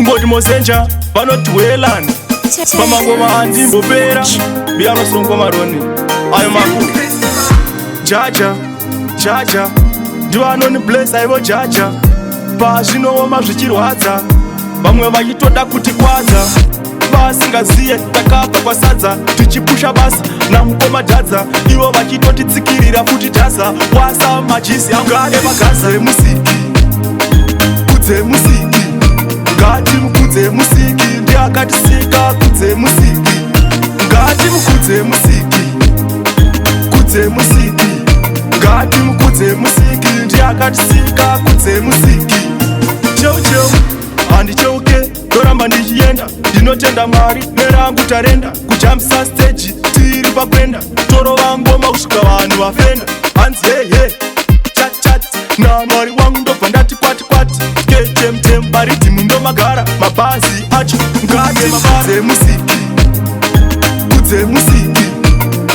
kungoti Mhozenja vanoti Hwelan pamangoma handimbopera bianosongwa maroni ayo makuru jaja jaja ndivo anoni bless aivo jaja pazvinooma zvichirwadza vamwe vachitoda kuti kwadza vasingaziye takabva kwasadza tichipusha basa namukomadhadza ivo vachitotitsikirira futi dhaza wasa majisi angade magaza emusiki kudze musiki ngatimukudze musiki ndiakatisika kudze musiki ngatimukudze musiki kudze musiki ngatimukudze musiki ndiakatisika kudze musiki cheucheu handicheuke ndoramba ndichienda ndinotenda Mwari nerangu tarenda kujamisa stage tiri pakwenda torova ngoma kusvika vanhu vafenda hanzi hehe chatchat naMwari wangu ndobva ndati kwati kwati ketemtem Riddim ndomagara mabhazi acho ngatimukudze musiki kudze musiki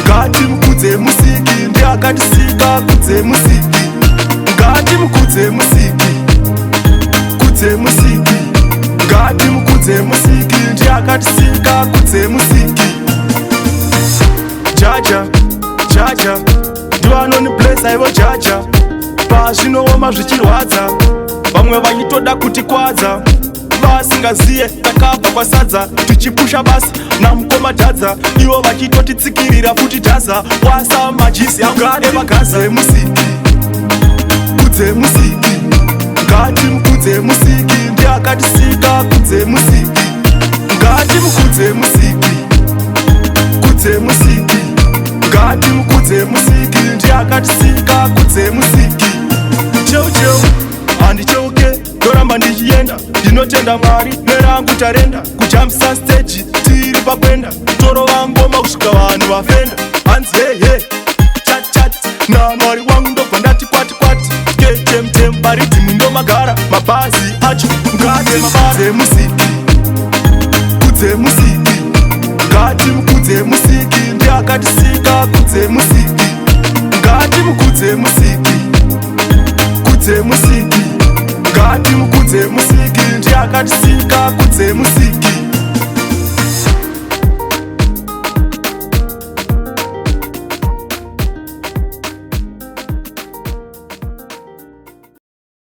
ngatimukudze musiki ndiakatisika kudze musiki ngatimukudze musiki kudze musiki ngatimukudze musiki ndiakatisika kudze musiki jaja jaja ndivo anoni bless aivo jaja pazvinooma zvichirwadza vamwe vachitoda kuti kwadza vasingaziye takabva kwasadza tichipusha basa namukomadhadza ivo vachitotitsikirira futi dhaza wasa majisi angade magaza emusiki kudze musiki ngatimukudze musiki ndiakatisika kudze musiki ngatimukudze musiki kudze musiki ngatimukudze musiki ndiakatisika kudze musiki cheucheu handicheuke ndoramba ndichienda ndinotenda Mwari nerangu tarenda kujamisa stage tiri pakwenda torova ngoma kusvika vanhu vafenda hanzi hehe chatchat naMwari wangu ndobva ndati kwati kwati ketemtem Riddim ndomagara mabhazi acho ngatimukudze musiki kudze musiki ngatimukudze musiki ndiakatisika kudze musiki ngatimukudze musiki kudze musiki ngatimukudze musiki ndiakatisika kudze musiki